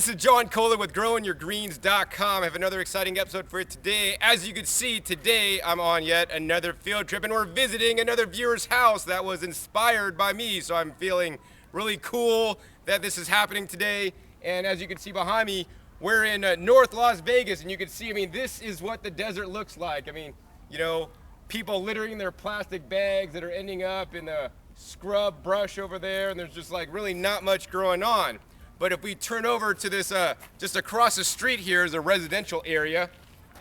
This is John Kohler with growingyourgreens.com. I have another exciting episode for you today. As you can see, today I'm on yet another field trip and we're visiting another viewer's house that was inspired by me. So I'm feeling really cool that this is happening today. And as you can see behind me, we're in North Las Vegas, and you can see, this is what the desert looks like. People littering their plastic bags that are ending up in the scrub brush over there, and there's just like really not much growing on. But if we turn over to this, just across the street here is a residential area,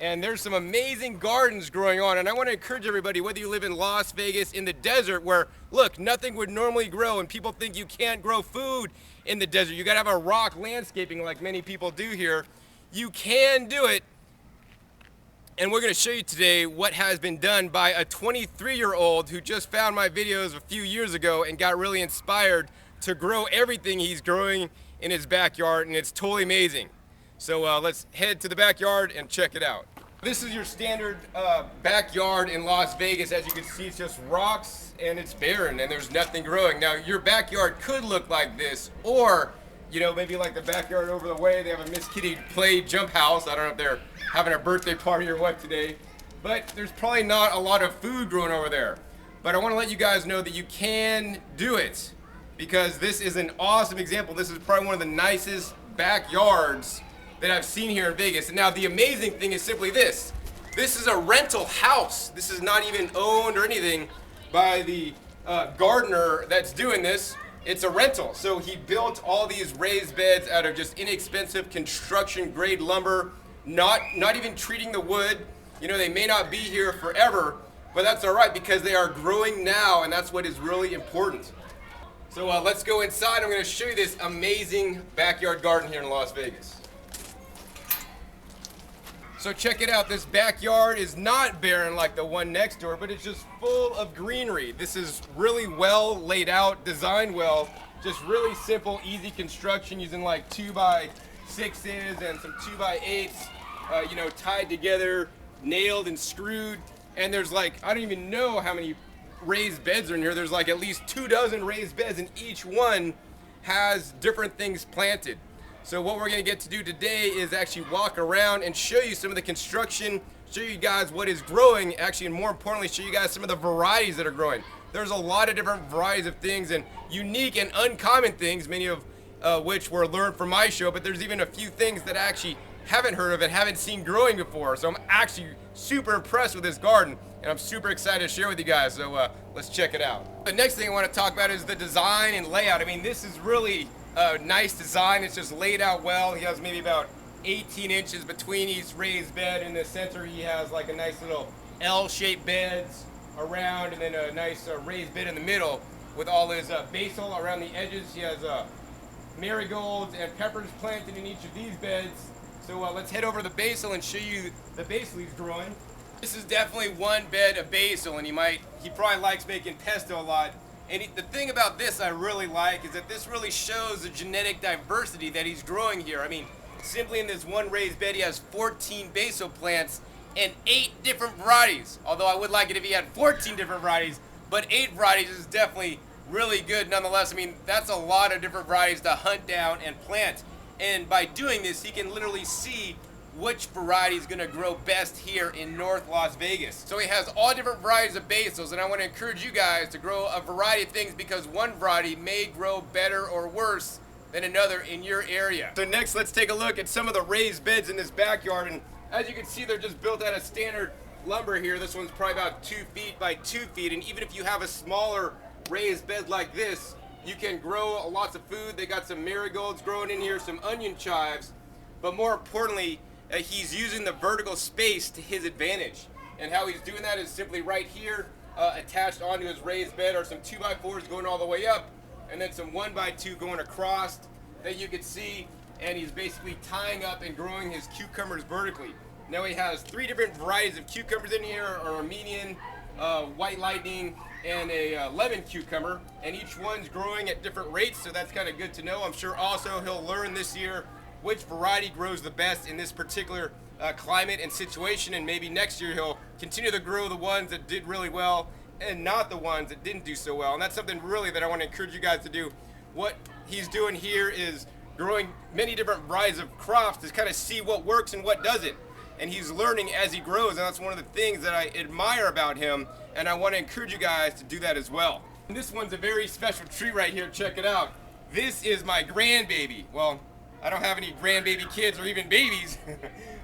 and there's some amazing gardens growing on. And I want to encourage everybody, whether you live in Las Vegas, in the desert, where, look, nothing would normally grow, and people think you can't grow food in the desert. You got to have a rock landscaping like many people do here. You can do it. And we're going to show you today what has been done by a 23-year-old who just found my videos a few years ago and got really inspired to grow everything he's growing in his backyard, and it's totally amazing. So let's head to the backyard and check it out. This is your standard backyard in Las Vegas. As you can see, it's just rocks and it's barren and there's nothing growing. Now, your backyard could look like this, or maybe like the backyard over the way, they have a Miss Kitty play jump house. I don't know if they're having a birthday party or what today, but there's probably not a lot of food growing over there. But I want to let you guys know that you can do it, because this is an awesome example. This is probably one of the nicest backyards that I've seen here in Vegas. And now the amazing thing is simply this. This is a rental house. This is not even owned or anything by the gardener that's doing this. It's a rental. So he built all these raised beds out of just inexpensive construction grade lumber, not even treating the wood. They may not be here forever, but that's all right, because they are growing now, and that's what is really important. So let's go inside. I'm going to show you this amazing backyard garden here in Las Vegas. So check it out. This backyard is not barren like the one next door, but it's just full of greenery. This is really well laid out, designed well, just really simple, easy construction using like 2x6s and some 2x8s, tied together, nailed and screwed. And there's I don't even know how many raised beds are in here. There's at least 24 raised beds, and each one has different things planted. So what we're going to get to do today is actually walk around and show you some of the construction, show you guys what is growing, actually, and more importantly, show you guys some of the varieties that are growing. There's a lot of different varieties of things and unique and uncommon things, many of which were learned from my show, but there's even a few things that I actually haven't heard of and haven't seen growing before. So I'm actually super impressed with this garden, and I'm super excited to share with you guys. So let's check it out. The next thing I want to talk about is the design and layout. This is really a nice design. It's just laid out well. He has maybe about 18 inches between each raised bed. In the center, he has a nice little L-shaped beds around, and then a nice raised bed in the middle with all his basil around the edges. He has marigolds and peppers planted in each of these beds. So let's head over to the basil and show you the basil he's growing. This is definitely one bed of basil, and he probably likes making pesto a lot. And the thing about this I really like is that this really shows the genetic diversity that he's growing here. Simply in this one raised bed, he has 14 basil plants and 8 different varieties. Although I would like it if he had 14 different varieties, but 8 varieties is definitely really good nonetheless. That's a lot of different varieties to hunt down and plant. And by doing this, he can literally see which variety is going to grow best here in North Las Vegas. So he has all different varieties of basils, and I want to encourage you guys to grow a variety of things, because one variety may grow better or worse than another in your area. So next, let's take a look at some of the raised beds in this backyard. And as you can see, they're just built out of standard lumber here. This one's probably about 2 feet by 2 feet, and even if you have a smaller raised bed like this, you can grow lots of food. They got some marigolds growing in here, some onion chives, but more importantly, he's using the vertical space to his advantage. And how he's doing that is simply right here, attached onto his raised bed, are some 2x4s going all the way up, and then some 1x2 going across that you can see. And he's basically tying up and growing his cucumbers vertically. Now he has 3 different varieties of cucumbers in here: an Armenian, White Lightning, and a lemon cucumber, and each one's growing at different rates, so that's kind of good to know. I'm sure also he'll learn this year which variety grows the best in this particular climate and situation, and maybe next year he'll continue to grow the ones that did really well and not the ones that didn't do so well. And that's something really that I want to encourage you guys to do. What he's doing here is growing many different varieties of crops to kind of see what works and what doesn't. And he's learning as he grows, and that's one of the things that I admire about him, and I want to encourage you guys to do that as well. And this one's a very special tree right here. Check it out. This is my grandbaby. Well, I don't have any grandbaby kids or even babies,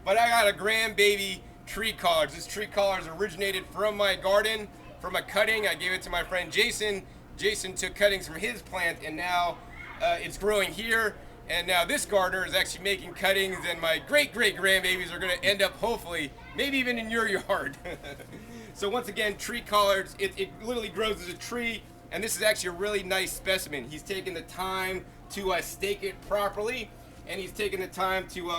but I got a grandbaby tree collard. This tree collard originated from my garden, from a cutting. I gave it to my friend Jason. Jason took cuttings from his plant, and now it's growing here. And now this gardener is actually making cuttings, and my great-great-grandbabies are going to end up, hopefully, maybe even in your yard. So once again, tree collards, it literally grows as a tree, and this is actually a really nice specimen. He's taken the time to stake it properly, and he's taken the time to,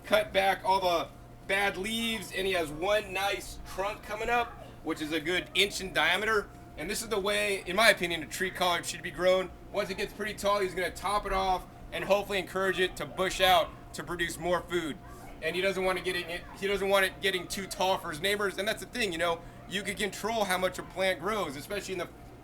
cut back all the bad leaves, and he has one nice trunk coming up, which is a good inch in diameter. And this is the way, in my opinion, a tree collard should be grown. Once it gets pretty tall, he's going to top it off and hopefully encourage it to bush out to produce more food. And he doesn't want it getting too tall for his neighbors. And that's the thing, you can control how much a plant grows, especially in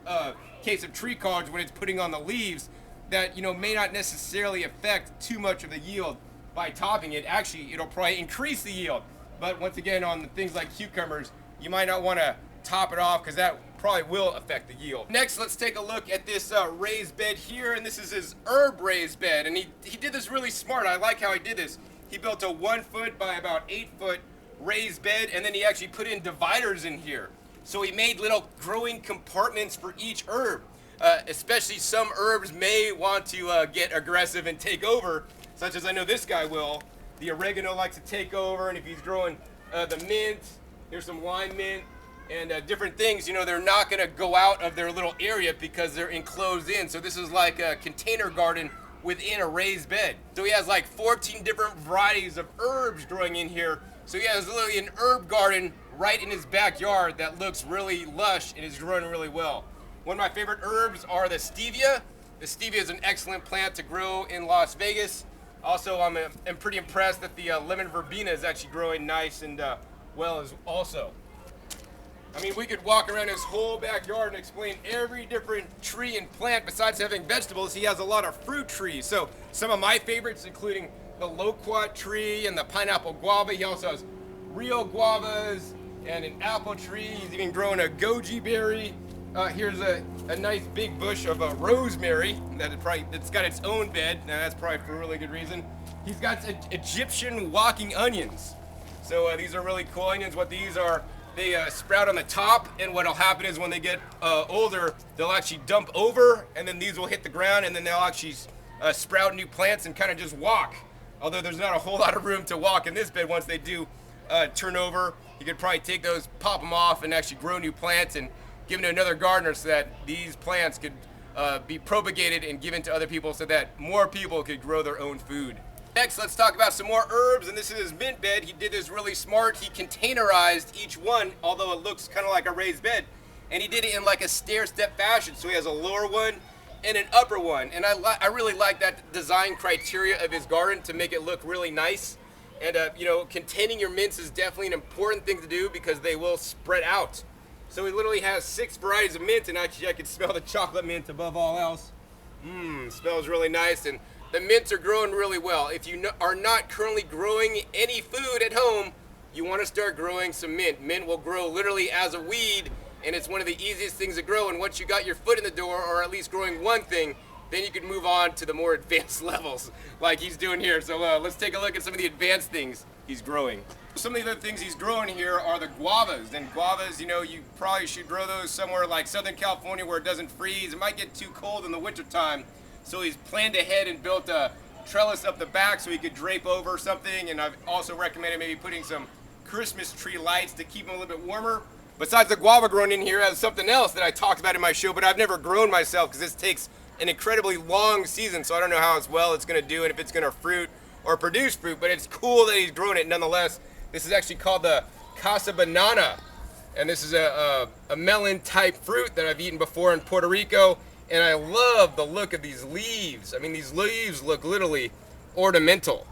the case of tree collards when it's putting on the leaves that may not necessarily affect too much of the yield by topping it. Actually, it'll probably increase the yield. But once again, on the things like cucumbers, you might not want to top it off because that probably will affect the yield. Next, let's take a look at this raised bed here, and this is his herb raised bed, and he did this really smart. I like how he did this. He built a 1 foot by about 8 foot raised bed, and then he actually put in dividers in here. So he made little growing compartments for each herb. Especially some herbs may want to get aggressive and take over, such as I know this guy will. The oregano likes to take over, and if he's growing the mint, here's some lime mint, and different things, they're not going to go out of their little area because they're enclosed in. So this is like a container garden within a raised bed. So he has like 14 different varieties of herbs growing in here. So he has literally an herb garden right in his backyard that looks really lush and is growing really well. One of my favorite herbs are the stevia. The stevia is an excellent plant to grow in Las Vegas. Also, I'm pretty impressed that the lemon verbena is actually growing nice and well as also. I mean, we could walk around his whole backyard and explain every different tree and plant. Besides having vegetables, he has a lot of fruit trees. So some of my favorites, including the loquat tree and the pineapple guava. He also has Rio guavas and an apple tree. He's even growing a goji berry. Here's a nice big bush of rosemary that's got its own bed. Now that's probably for a really good reason. He's got Egyptian walking onions. So these are really cool onions. What these are, they sprout on the top, and what'll happen is when they get older, they'll actually dump over, and then these will hit the ground, and then they'll actually sprout new plants and kind of just walk. Although there's not a whole lot of room to walk in this bed once they do turn over. You could probably take those, pop them off, and actually grow new plants and give them to another gardener so that these plants could be propagated and given to other people so that more people could grow their own food. Next, let's talk about some more herbs, and this is his mint bed. He did this really smart. He containerized each one, although it looks kind of like a raised bed, and he did it in like a stair-step fashion. So he has a lower one and an upper one, and I really like that design criteria of his garden to make it look really nice. And containing your mints is definitely an important thing to do because they will spread out. So he literally has 6 varieties of mint, and actually I can smell the chocolate mint above all else. Smells really nice, and the mints are growing really well. If you are not currently growing any food at home, you want to start growing some mint. Mint will grow literally as a weed, and it's one of the easiest things to grow. And once you got your foot in the door, or at least growing one thing, then you can move on to the more advanced levels like he's doing here. So let's take a look at some of the advanced things he's growing. Some of the other things he's growing here are the guavas. And guavas, you probably should grow those somewhere like Southern California where it doesn't freeze. It might get too cold in the wintertime. So he's planned ahead and built a trellis up the back so he could drape over something. And I've also recommended maybe putting some Christmas tree lights to keep them a little bit warmer. Besides the guava growing in here, I have something else that I talked about in my show, but I've never grown myself because this takes an incredibly long season, so I don't know how well it's going to do and if it's going to fruit or produce fruit, but it's cool that he's grown it nonetheless. This is actually called the Casa Banana, and this is a melon type fruit that I've eaten before in Puerto Rico, and I love the look of these leaves. I mean, these leaves look literally ornamental,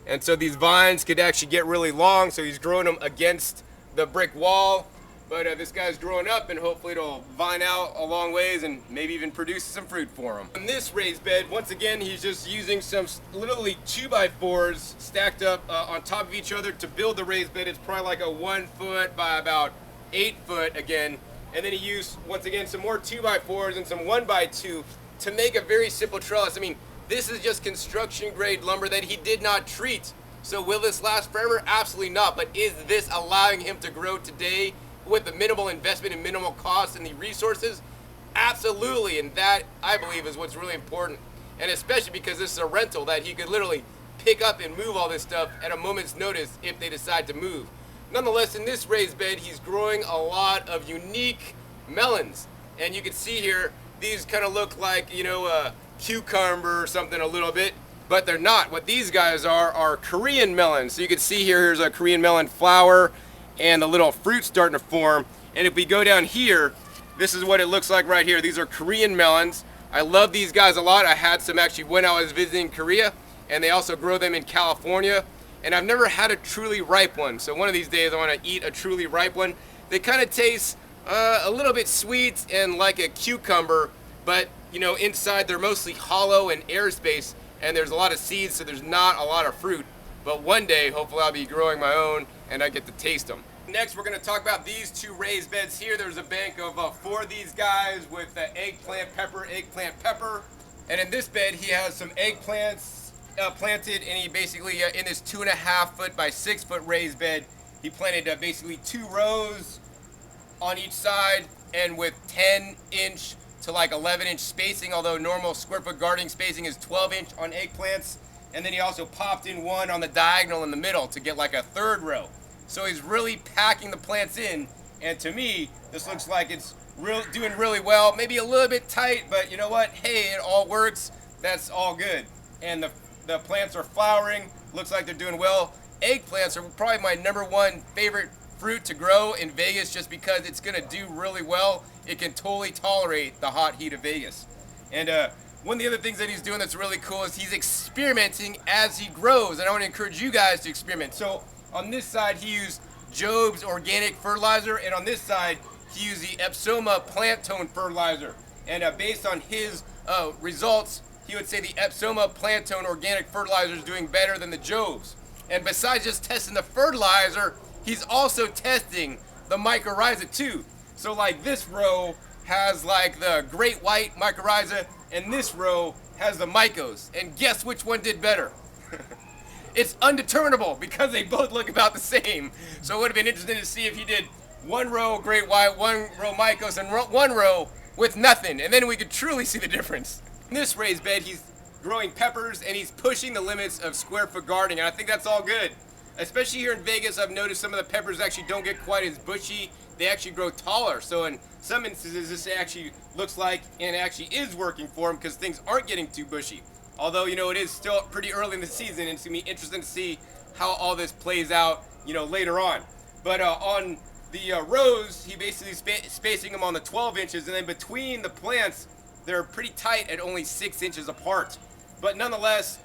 and so these vines could actually get really long, so he's growing them against the brick wall. But this guy's growing up, and hopefully it'll vine out a long ways and maybe even produce some fruit for him. On this raised bed, once again, he's just using some literally 2x4s stacked up on top of each other to build the raised bed. It's probably like a 1 foot by about 8 foot again. And then he used, once again, some more 2x4s and some 1x2 to make a very simple trellis. I mean, this is just construction grade lumber that he did not treat. So will this last forever? Absolutely not. But is this allowing him to grow today with the minimal investment and minimal cost and the resources? Absolutely. And that, I believe, is what's really important. And especially because this is a rental that he could literally pick up and move all this stuff at a moment's notice if they decide to move. Nonetheless, in this raised bed, he's growing a lot of unique melons. And you can see here, these kind of look like, you know, a cucumber or something a little bit, but they're not. What these guys are Korean melons. So you can see here, here's a Korean melon flower and the little fruit starting to form. And if we go down here, this is what it looks like right here. These are Korean melons. I love these guys a lot. I had some actually when I was visiting Korea, and they also grow them in California. And I've never had a truly ripe one. So one of these days I want to eat a truly ripe one. They kind of taste a little bit sweet and like a cucumber, but you know, inside they're mostly hollow and airspace, and there's a lot of seeds, so there's not a lot of fruit. But one day, hopefully I'll be growing my own and I get to taste them. Next, we're going to talk about these two raised beds here. There's a bank of 4 of these guys with eggplant pepper. And in this bed, he has some eggplants planted, and he basically, in this 2.5 foot by 6 foot raised bed, he planted basically 2 rows on each side, and with 10-inch to like 11-inch spacing, although normal square foot gardening spacing is 12-inch on eggplants. And then he also popped in one on the diagonal in the middle to get like a 3rd row. So he's really packing the plants in, and to me, this looks like it's doing really well. Maybe a little bit tight, but you know what? Hey, it all works. That's all good. And the plants are flowering. Looks like they're doing well. Eggplants are probably my #1 favorite fruit to grow in Vegas, just because it's gonna do really well. It can totally tolerate the hot heat of Vegas. And one of the other things that he's doing that's really cool is he's experimenting as he grows, and I want to encourage you guys to experiment. So on this side, he used Job's organic fertilizer, and on this side, he used the Epsoma plant tone fertilizer. And based on his results, he would say the Epsoma plant tone organic fertilizer is doing better than the Job's. And besides just testing the fertilizer, he's also testing the mycorrhiza too. So like this row has like the great white mycorrhiza, and this row has the mycos. And guess which one did better? It's undeterminable because they both look about the same. So it would have been interesting to see if he did 1 row great white, 1 row mycos, and 1 row with nothing. And then we could truly see the difference. In this raised bed, he's growing peppers, and he's pushing the limits of square foot gardening. And I think that's all good. Especially here in Vegas, I've noticed some of the peppers actually don't get quite as bushy. They actually grow taller. So in some instances, this actually looks like, and actually is working for him, because things aren't getting too bushy. Although, you know, it is still pretty early in the season, and it's going to be interesting to see how all this plays out, you know, later on. But on the rows, he basically spacing them on the 12 inches, and then between the plants, they're pretty tight at only 6 inches apart. But nonetheless,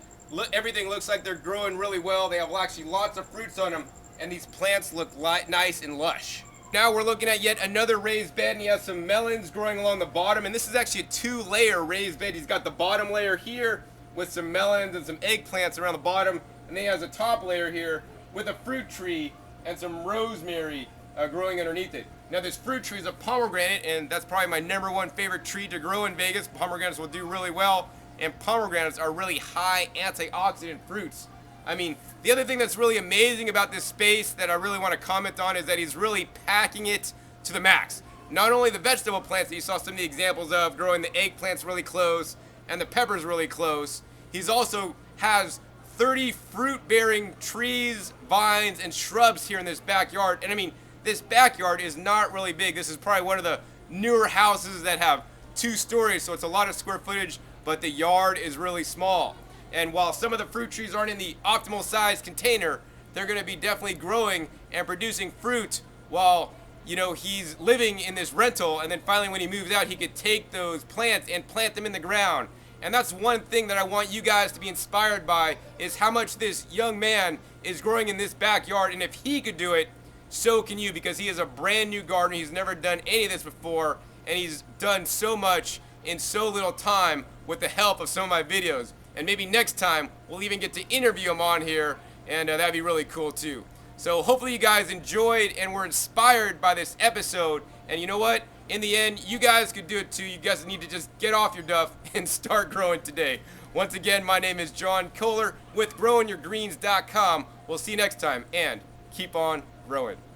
everything looks like they're growing really well. They have actually lots of fruits on them, and these plants look nice and lush. Now we're looking at yet another raised bed, and he has some melons growing along the bottom, and this is actually a 2-layer raised bed. He's got the bottom layer here with some melons and some eggplants around the bottom, and then he has a top layer here with a fruit tree and some rosemary growing underneath it. Now this fruit tree is a pomegranate, and that's probably my #1 favorite tree to grow in Vegas. Pomegranates will do really well, and pomegranates are really high antioxidant fruits. I mean, the other thing that's really amazing about this space that I really want to comment on is that he's really packing it to the max. Not only the vegetable plants that you saw some of the examples of, growing the eggplants really close and the peppers really close, he's also has 30 fruit-bearing trees, vines, and shrubs here in this backyard. And I mean, this backyard is not really big. This is probably one of the newer houses that have 2 stories, so it's a lot of square footage, but the yard is really small. And while some of the fruit trees aren't in the optimal size container, they're going to be definitely growing and producing fruit while, you know, he's living in this rental. And then finally when he moves out, he could take those plants and plant them in the ground. And that's one thing that I want you guys to be inspired by, is how much this young man is growing in this backyard. And if he could do it, so can you, because he is a brand new gardener. He's never done any of this before, and he's done so much in so little time with the help of some of my videos. And maybe next time we'll even get to interview him on here, and that'd be really cool too. So hopefully you guys enjoyed and were inspired by this episode. And you know what? In the end, you guys could do it too. You guys need to just get off your duff and start growing today. Once again, my name is John Kohler with growingyourgreens.com. We'll see you next time, and keep on growing.